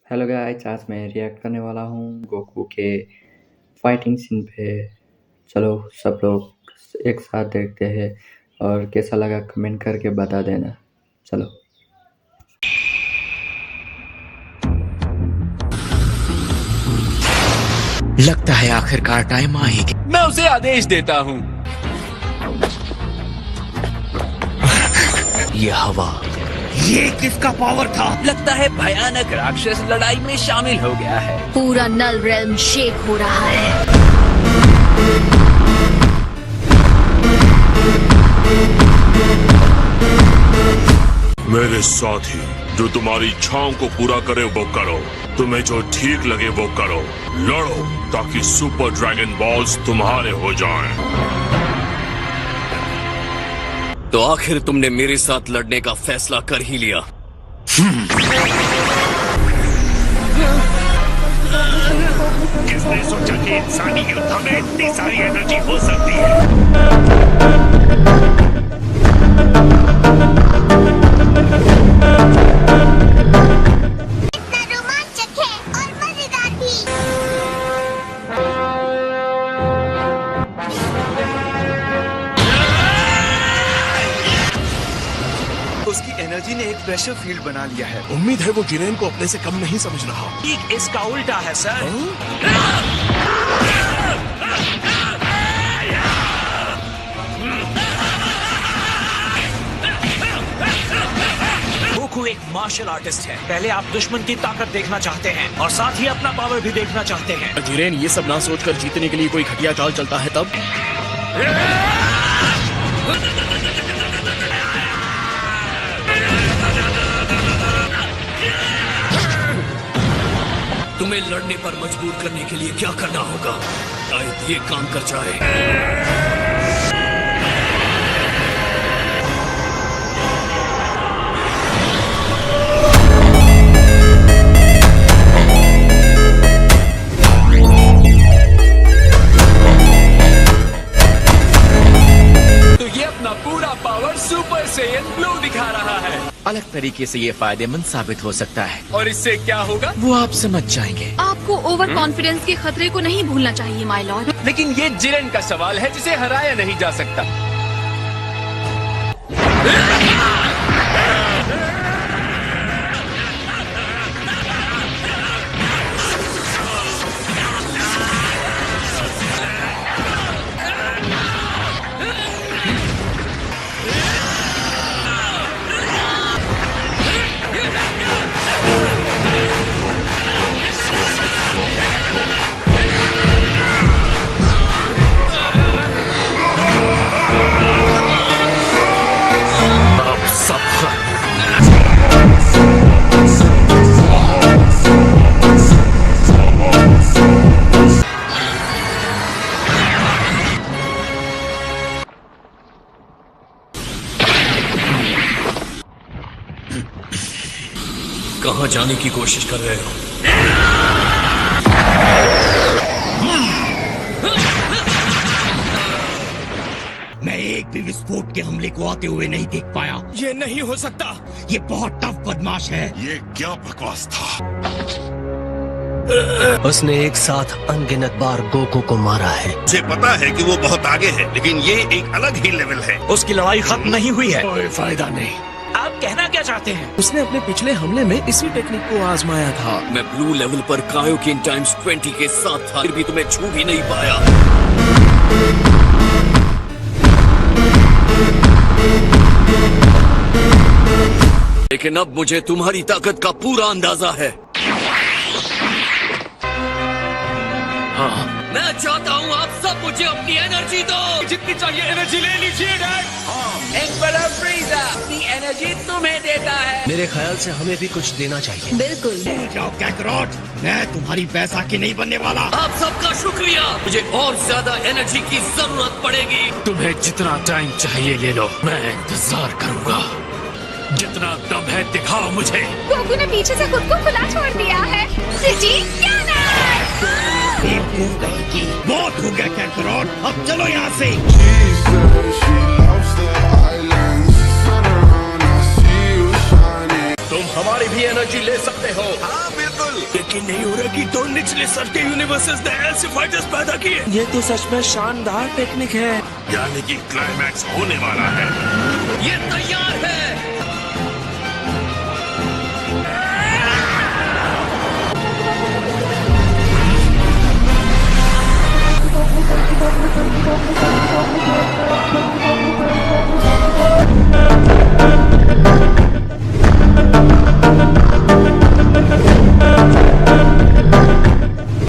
Hello guys, आज मैं react करने वाला हूँ गोकू के फाइटिंग सीन पे। चलो सब लोग एक साथ देखते हैं और कैसा लगा कमेंट करके बता देना। चलो। लगता है आखिरकार टाइम आ ही गया। मैं उसे आदेश देता हूँ। ये हवा, ये किसका पावर था? लगता है भयानक राक्षस लड़ाई में शामिल हो गया है। पूरा नल रेल्म शेक हो रहा है। मेरे साथी, जो तुम्हारी इच्छाओं को पूरा करे वो करो, तुम्हें जो ठीक लगे वो करो। लड़ो ताकि सुपर ड्रैगन बॉल्स तुम्हारे हो जाएं। तो आखिर तुमने मेरे साथ लड़ने का फैसला कर ही लिया। किसने सोचा कि इंसानी युद्ध में इतनी सारी एनर्जी हो सकती है? इतना रोमांचक है और मजेदार भी। उसकी एनर्जी ने एक प्रेशर फील्ड बना लिया है। उम्मीद है वो जिरेन को अपने से कम नहीं समझ रहा। ठीक इसका उल्टा है सर। गोकू एक मार्शल आर्टिस्ट है। पहले आप दुश्मन की ताकत देखना चाहते हैं और साथ ही अपना पावर भी देखना चाहते हैं। जिरेन ये सब ना सोचकर जीतने के लिए कोई घटिया चाल चलता है तब। तुम्हें लड़ने पर मजबूर करने के लिए क्या करना होगा? शायद ये काम कर जाए। तो ये अपना पूरा पावर सुपर सैयन ब्लू दिखा रहा है। अलग तरीके से ये फायदेमंद साबित हो सकता है। और इससे क्या होगा? वो आप समझ जाएंगे। आपको ओवर कॉन्फिडेंस के खतरे को नहीं भूलना चाहिए माय लॉर्ड। लेकिन ये जिरेन का सवाल है जिसे हराया नहीं जा सकता। कहाँ जाने की कोशिश कर रहे हो? मैं एक भी विस्फोट के हमले को आते हुए नहीं देख पाया। ये नहीं हो सकता। ये बहुत टफ बदमाश है। ये क्या बकवास था? उसने एक साथ अनगिनत बार गोकू को मारा है। मुझे पता है कि वो बहुत आगे है, लेकिन ये एक अलग ही लेवल है। उसकी लड़ाई खत्म नहीं हुई है। कोई फायदा नहीं। आप कहना क्या चाहते हैं? उसने अपने पिछले हमले में इसी टेक्निक को आजमाया था। मैं ब्लू लेवल पर कायोकिन टाइम्स 20 के साथ था, फिर भी तुम्हें छू भी नहीं पाया। लेकिन अब मुझे तुम्हारी ताकत का पूरा अंदाजा है। हाँ, मैं चाहता हूँ आप सब मुझे अपनी एनर्जी दो। जितनी चाहिए एनर्जी ले लीजिए डैड। एम्परर फ्रीज़र अपनी एनर्जी तुम्हें देता है। मेरे ख्याल से हमें भी कुछ देना चाहिए। बिल्कुल। जाओ कैकरॉट, मैं तुम्हारी बैसाखी नहीं बनने वाला। आप सबका शुक्रिया। मुझे और ज्यादा एनर्जी की जरूरत पड़ेगी। तुम्हें जितना टाइम चाहिए ले लो, मैं इंतजार करूंगा। जितना दम है दिखाओ मुझे। गोकू ने पीछे से खुद को खुला छोड़ दिया है। जी क्या बहुत हो गया कैकरॉट, अब चलो यहाँ से। तुम हमारी भी एनर्जी ले सकते हो। हाँ बिल्कुल। यकीन नहीं हो रहा कि दो निचले स्तर के यूनिवर्सेस ने ऐसे फाइटर्स पैदा किए। ये तो सच में शानदार टेक्निक है। यानी कि क्लाइमैक्स होने वाला है। ये तैयार है।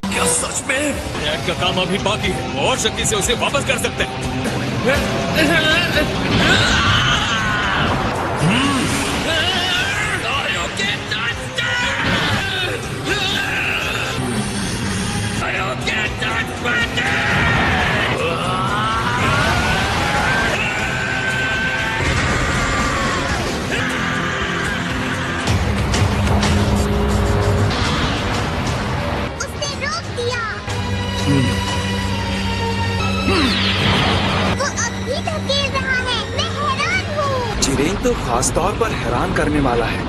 क्या सच में? रैड का काम अभी बाकी है, और शक्ति से उसे वापस कर सकते हैं। उसने रोक दिया। वो अब भी धकेल रहा है। मैं हैरान हूँ। जिरेन तो खास तौर पर हैरान करने वाला है।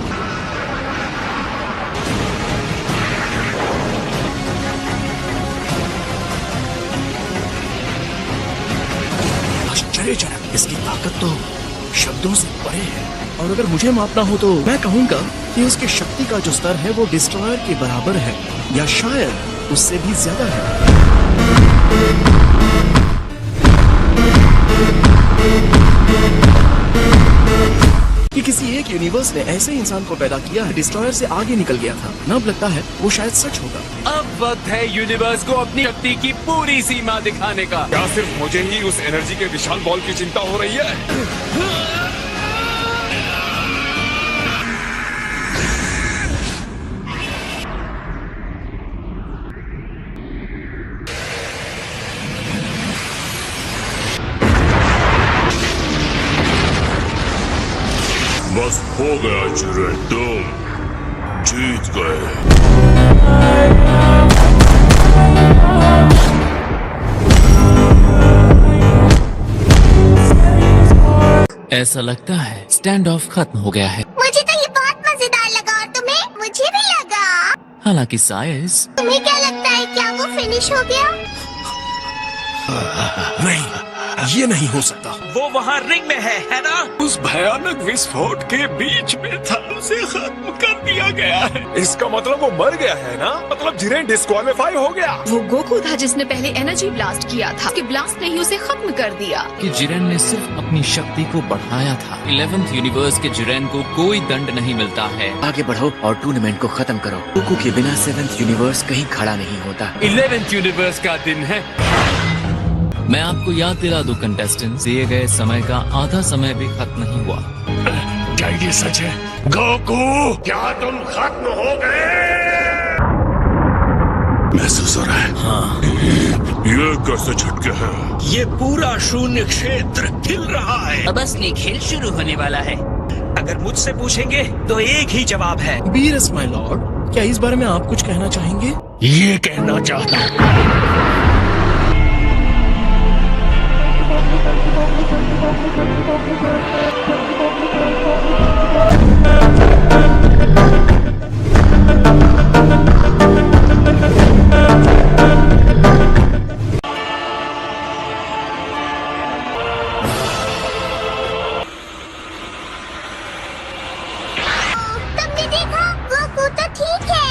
आश्चर्यजनक, इसकी ताकत तो शब्दों से परे है। और अगर मुझे मापना हो तो मैं कहूंगा कि उसकी शक्ति का जो स्तर है वो डिस्ट्रॉयर के बराबर है, या शायद उससे भी ज्यादा है। कि किसी एक यूनिवर्स ने ऐसे इंसान को पैदा किया है डिस्ट्रॉयर से आगे निकल गया था। न अब लगता है वो शायद सच होगा। अब वक्त है यूनिवर्स को अपनी शक्ति की पूरी सीमा दिखाने का। क्या सिर्फ मुझे ही उस एनर्जी के विशाल बॉल की चिंता हो रही है? बस हो गया जिरेन, तुम जीत गए। ऐसा लगता है स्टैंड ऑफ खत्म हो गया है। मुझे तो ये बहुत मजेदार लगा। और तुम्हें? मुझे भी लगा। हालांकि साइज, तुम्हें क्या लगता है, क्या वो फिनिश हो गया? नहीं, ये नहीं हो सकता। वो वहाँ रिंग में है ना? उस भयानक विस्फोट के बीच में था, उसे खत्म कर दिया गया है। इसका मतलब वो मर गया है ना? मतलब जिरेन डिस्क्वालीफाई हो गया। वो गोकू था जिसने पहले एनर्जी ब्लास्ट किया था। उसके ब्लास्ट ने ही उसे खत्म कर दिया। कि जिरेन ने सिर्फ अपनी शक्ति को बढ़ाया था। 11th यूनिवर्स के जिरेन को कोई दंड नहीं मिलता है। आगे बढ़ो और टूर्नामेंट को खत्म करो। गोकू के बिना 7th यूनिवर्स कहीं खड़ा नहीं होता। 11th यूनिवर्स का दिन है। मैं आपको याद दिला दूं कंटेस्टेंट, दिए गए समय का आधा समय भी खत्म नहीं हुआ। क्या ये सच है? गोकू, क्या तुम खत्म हो गए? महसूस हो रहा है। हाँ। ये कैसे झटके हैं? ये पूरा शून्य क्षेत्र हिल रहा है। अब असली खेल शुरू होने वाला है। अगर मुझसे पूछेंगे तो एक ही जवाब है। बीरस माय लॉर्ड, क्या इस बारे में आप कुछ कहना चाहेंगे? ये कहना चाहता हूँ। तुमने देखा? गोकू तो ठीक है।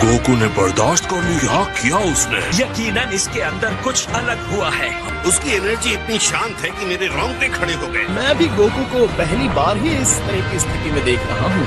गोकू ने बर्दाश्त कर लिया। किया उसने? यकीनन इसके अंदर कुछ अलग हुआ है। उसकी एनर्जी इतनी शांत है कि मेरे रोंगटे खड़े हो गए। मैं भी गोकू को पहली बार ही इस तरह की स्थिति में देख रहा हूँ।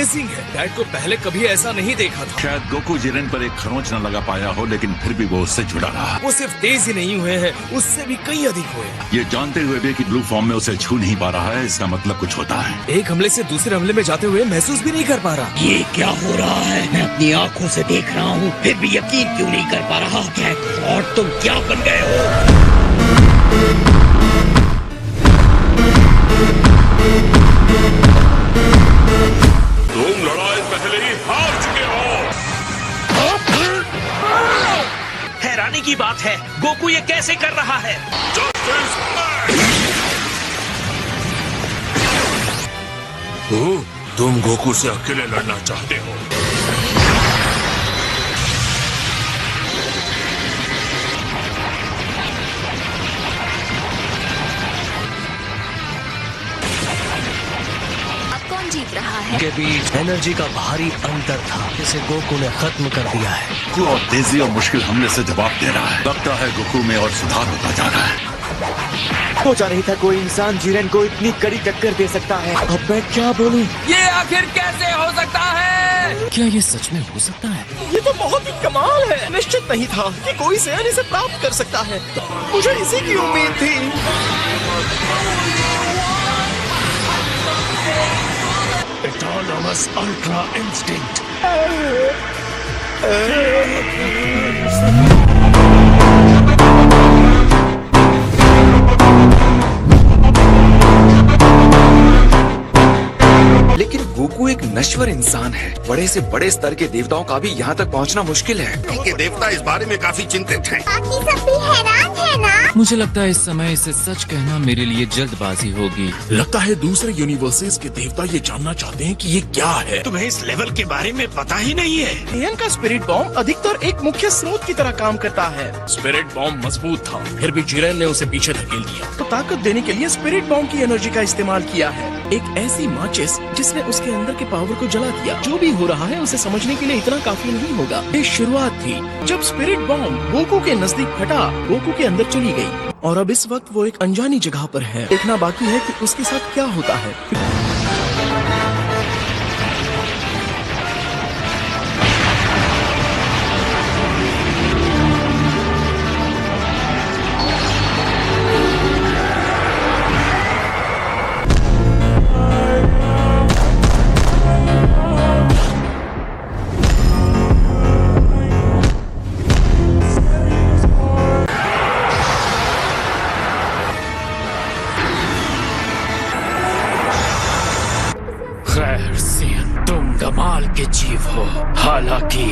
अमेजिंग है। डैड को पहले कभी ऐसा नहीं देखा था। शायद गोकू जिरेन पर एक खरोंच न लगा पाया हो, लेकिन फिर भी वो उससे जुड़ा रहा। वो सिर्फ तेज ही नहीं हुए हैं, उससे भी कई अधिक हुए। ये जानते हुए भी कि ब्लू फॉर्म में उसे छू नहीं पा रहा है, इसका मतलब कुछ होता है। एक हमले से दूसरे हमले में जाते हुए महसूस भी नहीं कर पा रहा। ये क्या हो रहा है? मैं अपनी आंखों से देख रहा हूँ, फिर भी यकीन क्यों नहीं कर पा रहा? और तुम क्या बन गए हो? तुम लड़ाई पहले ही हार चुके हो। हैरानी की बात है, गोकू ये कैसे कर रहा है? तुम गोकू से अकेले लड़ना चाहते हो? कौन जीत रहा है? के बीच एनर्जी का भारी अंतर था, जिसे गोकू ने खत्म कर दिया है। गोकू और तेजी और मुश्किल हमले से जवाब दे रहा है। लगता है गोकू में और सुधार होता जा रहा है। सोचा नहीं था कोई इंसान जिरेन को इतनी कड़ी टक्कर दे सकता है। अब मैं क्या बोलूं? ये आखिर कैसे हो सकता है? क्या ये सच में हो सकता है? ये तो बहुत ही कमाल है। निश्चित नहीं था कि कोई सैन इसे प्राप्त कर सकता है। मुझे इसी की उम्मीद थी। Autonomous Ultra Instinct. लेकिन गोकू एक नश्वर इंसान है। बड़े से बड़े स्तर के देवताओं का भी यहाँ तक पहुँचना मुश्किल है। के देवता इस बारे में काफी चिंतित हैं। बाकी सब भी हैरान है ना? मुझे लगता है इस समय इसे सच कहना मेरे लिए जल्दबाजी होगी। लगता है दूसरे यूनिवर्सेस के देवता ये जानना चाहते हैं कि ये क्या है। तुम्हें इस लेवल के बारे में पता ही नहीं है। एन का स्पिरिट बॉम्ब अधिकतर एक मुख्य स्रोत की तरह काम करता है। स्पिरिट बॉम्ब मजबूत था, फिर भी जिरेन ने उसे पीछे धकेल दिया। तो ताकत देने के लिए स्पिरिट बॉम्ब की एनर्जी का इस्तेमाल किया है। एक ऐसी माचिस जिसने उसके अंदर के पावर को जला दिया। जो भी हो रहा है उसे समझने के लिए इतना काफी नहीं होगा। ये शुरुआत थी जब स्पिरिट बॉम्ब गोकू के नजदीक फटा, गोकू के अंदर चली गई और अब इस वक्त वो एक अनजानी जगह पर है। देखना बाकी है कि उसके साथ क्या होता है। खैर सियन, तुम कमाल के जीव हो। हालांकि